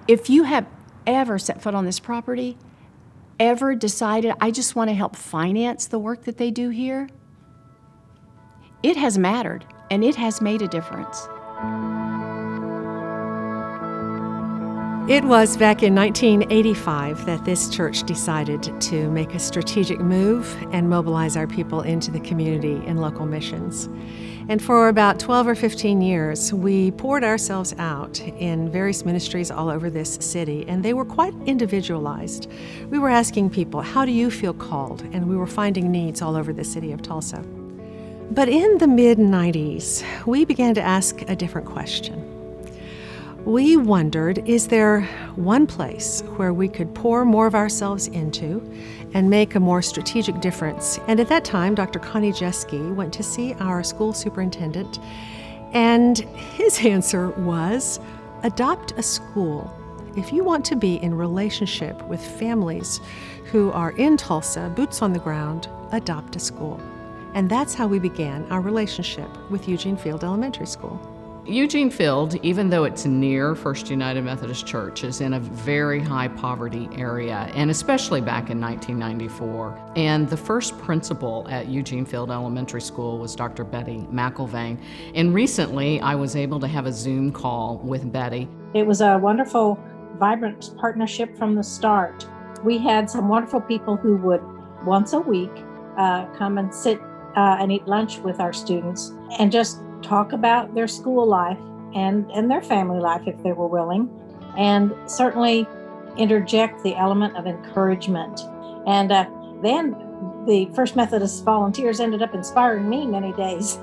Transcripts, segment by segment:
If you have ever set foot on this property, ever decided, I just want to help finance the work that they do here, it has mattered and it has made a difference. It was back in 1985 that this church decided to make a strategic move and mobilize our people into the community in local missions. And for about 12 or 15 years, we poured ourselves out in various ministries all over this city, and they were quite individualized. We were asking people, how do you feel called? And we were finding needs all over the city of Tulsa. But in the mid-90s, we began to ask a different question. We wondered, is there one place where we could pour more of ourselves into and make a more strategic difference? And at that time, Dr. Connie Jeske went to see our school superintendent, and his answer was, adopt a school. If you want to be in relationship with families who are in Tulsa, boots on the ground, adopt a school. And that's how we began our relationship with Eugene Field Elementary School. Eugene Field, even though it's near First United Methodist Church, is in a very high poverty area, and especially back in 1994. And the first principal at Eugene Field Elementary School was Dr. Betty McIlvaine. And recently, I was able to have a Zoom call with Betty. It was a wonderful, vibrant partnership from the start. We had some wonderful people who would, once a week, come and sit and eat lunch with our students and just talk about their school life and their family life if they were willing, and certainly interject the element of encouragement. And then the First Methodist volunteers ended up inspiring me many days,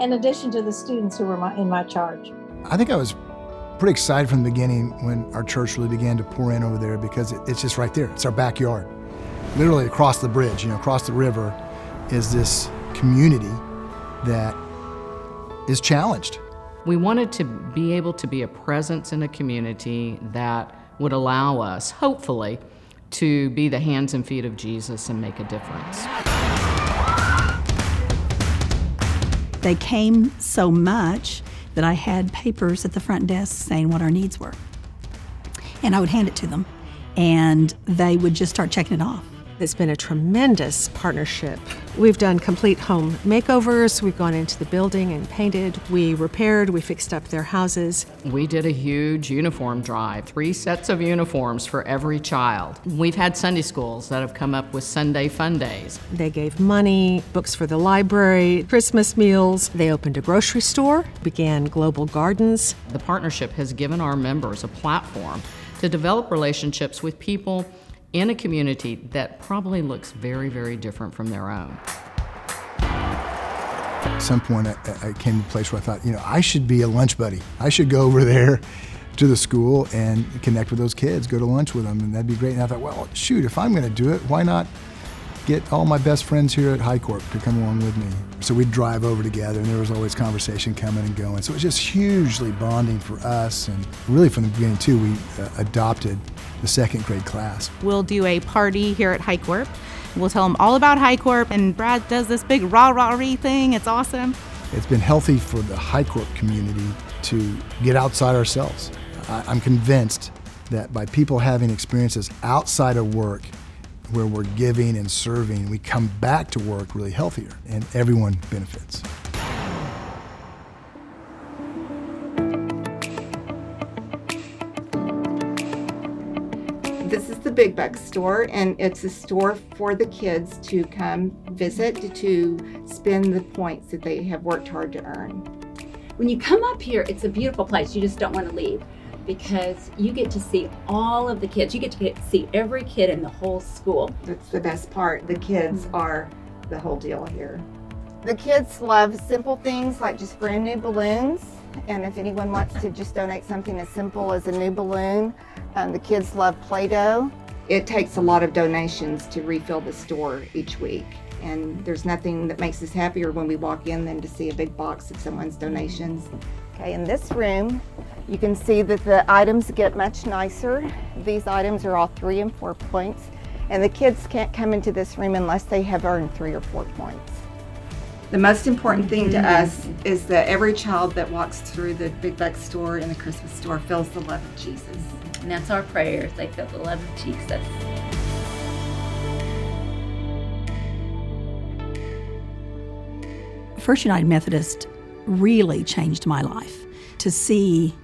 in addition to the students who were in my charge. I think I was pretty excited from the beginning when our church really began to pour in over there, because it's just right there. It's our backyard. Literally across the bridge, across the river, is this community that is challenged. We wanted to be able to be a presence in a community that would allow us, hopefully, to be the hands and feet of Jesus and make a difference. They came so much that I had papers at the front desk saying what our needs were. And I would hand it to them, and they would just start checking it off. It's been a tremendous partnership. We've done complete home makeovers. We've gone into the building and painted. We repaired. We fixed up their houses. We did a huge uniform drive, 3 sets of uniforms for every child. We've had Sunday schools that have come up with Sunday fun days. They gave money, books for the library, Christmas meals. They opened a grocery store, began Global Gardens. The partnership has given our members a platform to develop relationships with people in a community that probably looks very, very different from their own. At some point, I came to a place where I thought, I should be a lunch buddy. I should go over there to the school and connect with those kids, go to lunch with them, and that'd be great. And I thought, well, shoot, if I'm gonna do it, why not get all my best friends here at High Court to come along with me? So we'd drive over together, and there was always conversation coming and going. So it was just hugely bonding for us, and really from the beginning too, we adopted the 2nd grade class. We'll do a party here at High Court. We'll tell them all about High Court, and Brad does this big rah-rah-ree thing. It's awesome. It's been healthy for the High Court community to get outside ourselves. I'm convinced that by people having experiences outside of work where we're giving and serving, we come back to work really healthier, and everyone benefits. This is the Big Buck store, and it's a store for the kids to come visit, to spend the points that they have worked hard to earn. When you come up here, it's a beautiful place. You just don't want to leave, because you get to see all of the kids. You get to see every kid in the whole school. That's the best part. The kids are the whole deal here. The kids love simple things like just brand new balloons. And if anyone wants to just donate something as simple as a new balloon, the kids love Play-Doh. It takes a lot of donations to refill the store each week. And there's nothing that makes us happier when we walk in than to see a big box of someone's donations. Okay, in this room, you can see that the items get much nicer. These items are all 3 and 4 points. And the kids can't come into this room unless they have earned 3 or 4 points. The most important thing to us is that every child that walks through the Big Buck store and the Christmas store feels the love of Jesus. And that's our prayers. They feel the love of Jesus. First United Methodist really changed my life. To see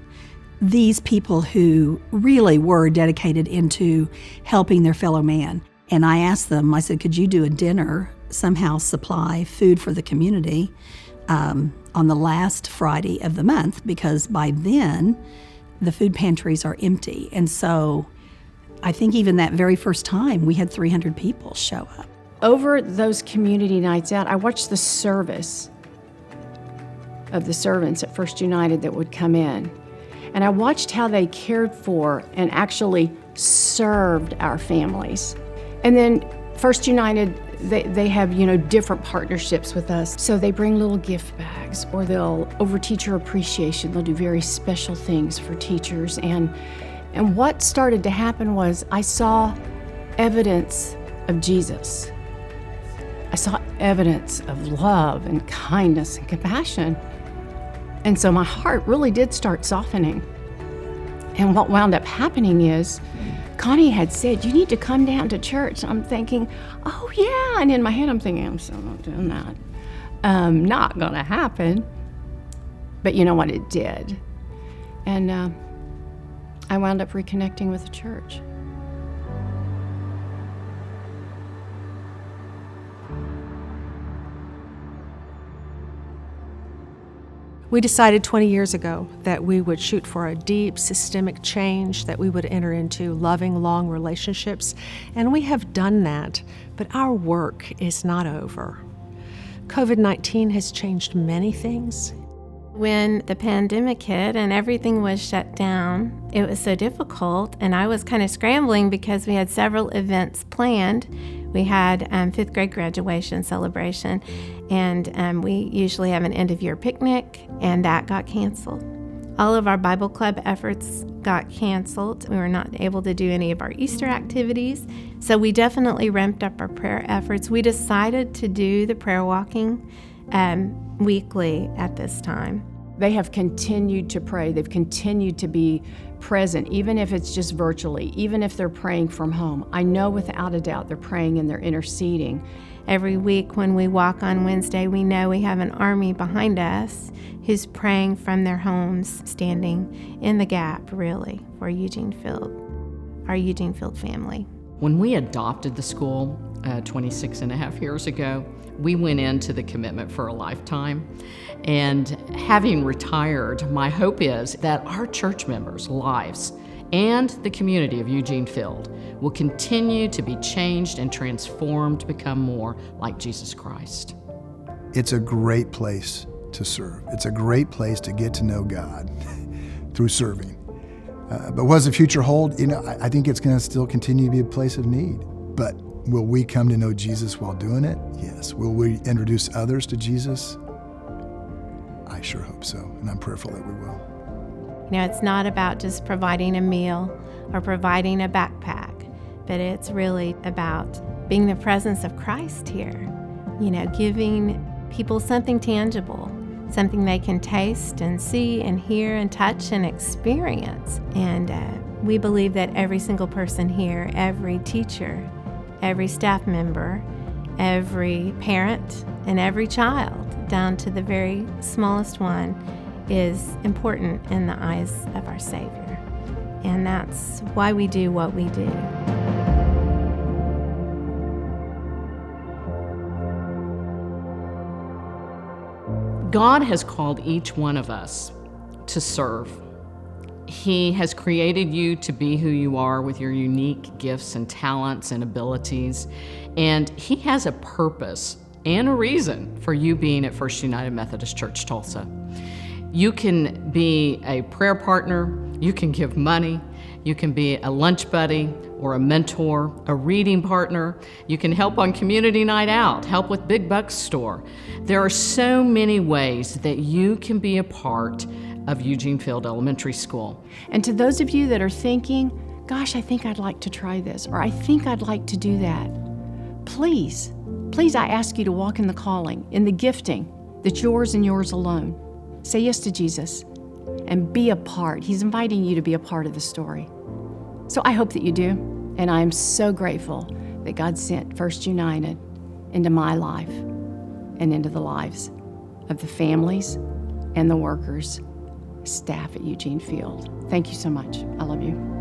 these people who really were dedicated into helping their fellow man. And I asked them, I said, could you do a dinner, somehow supply food for the community on the last Friday of the month? Because by then, the food pantries are empty. And so I think even that very first time, we had 300 people show up. Over those community nights out, I watched the service of the servants at First United that would come in. And I watched how they cared for and actually served our families. And then First United, they have, different partnerships with us. So they bring little gift bags, or they'll, over teacher appreciation, they'll do very special things for teachers. And what started to happen was I saw evidence of Jesus. I saw evidence of love and kindness and compassion. And so my heart really did start softening. And what wound up happening is Connie had said, you need to come down to church. I'm thinking, oh yeah. And in my head I'm thinking, I'm still not doing that. Not gonna happen. But you know what, it did. And I wound up reconnecting with the church. We decided 20 years ago that we would shoot for a deep systemic change, that we would enter into loving, long relationships, and we have done that, but our work is not over. COVID-19 has changed many things. When the pandemic hit and everything was shut down, it was so difficult, and I was kind of scrambling because we had several events planned. We had fifth grade graduation celebration, and we usually have an end-of-year picnic, and that got canceled. All of our Bible club efforts got canceled. We were not able to do any of our Easter activities, so we definitely ramped up our prayer efforts. We decided to do the prayer walking weekly at this time. They have continued to pray. They've continued to be present, even if it's just virtually, even if they're praying from home. I know without a doubt they're praying and they're interceding. Every week when we walk on Wednesday, we know we have an army behind us who's praying from their homes, standing in the gap, really, for Eugene Field, our Eugene Field family. When we adopted the school 26 and a half years ago, we went into the commitment for a lifetime. And having retired, my hope is that our church members' lives and the community of Eugene Field will continue to be changed and transformed to become more like Jesus Christ. It's a great place to serve. It's a great place to get to know God through serving. But what does the future hold? I think it's going to still continue to be a place of need. But will we come to know Jesus while doing it? Yes. Will we introduce others to Jesus? I sure hope so, and I'm prayerful that we will. It's not about just providing a meal or providing a backpack, but it's really about being the presence of Christ here. Giving people something tangible, something they can taste and see and hear and touch and experience. And we believe that every single person here, every teacher, every staff member, every parent, and every child, down to the very smallest one, is important in the eyes of our Savior. And that's why we do what we do. God has called each one of us to serve. He has created you to be who you are with your unique gifts and talents and abilities. And He has a purpose and a reason for you being at First United Methodist Church, Tulsa. You can be a prayer partner, you can give money, you can be a lunch buddy or a mentor, a reading partner. You can help on community night out, help with Big Bucks store. There are so many ways that you can be a part of Eugene Field Elementary School. And to those of you that are thinking, gosh, I think I'd like to try this, or I think I'd like to do that, please, I ask you to walk in the calling, in the gifting that's yours and yours alone. Say yes to Jesus and be a part. He's inviting you to be a part of the story. So I hope that you do, and I'm so grateful that God sent First United into my life and into the lives of the families and the workers, staff at Eugene Field. Thank you so much. I love you.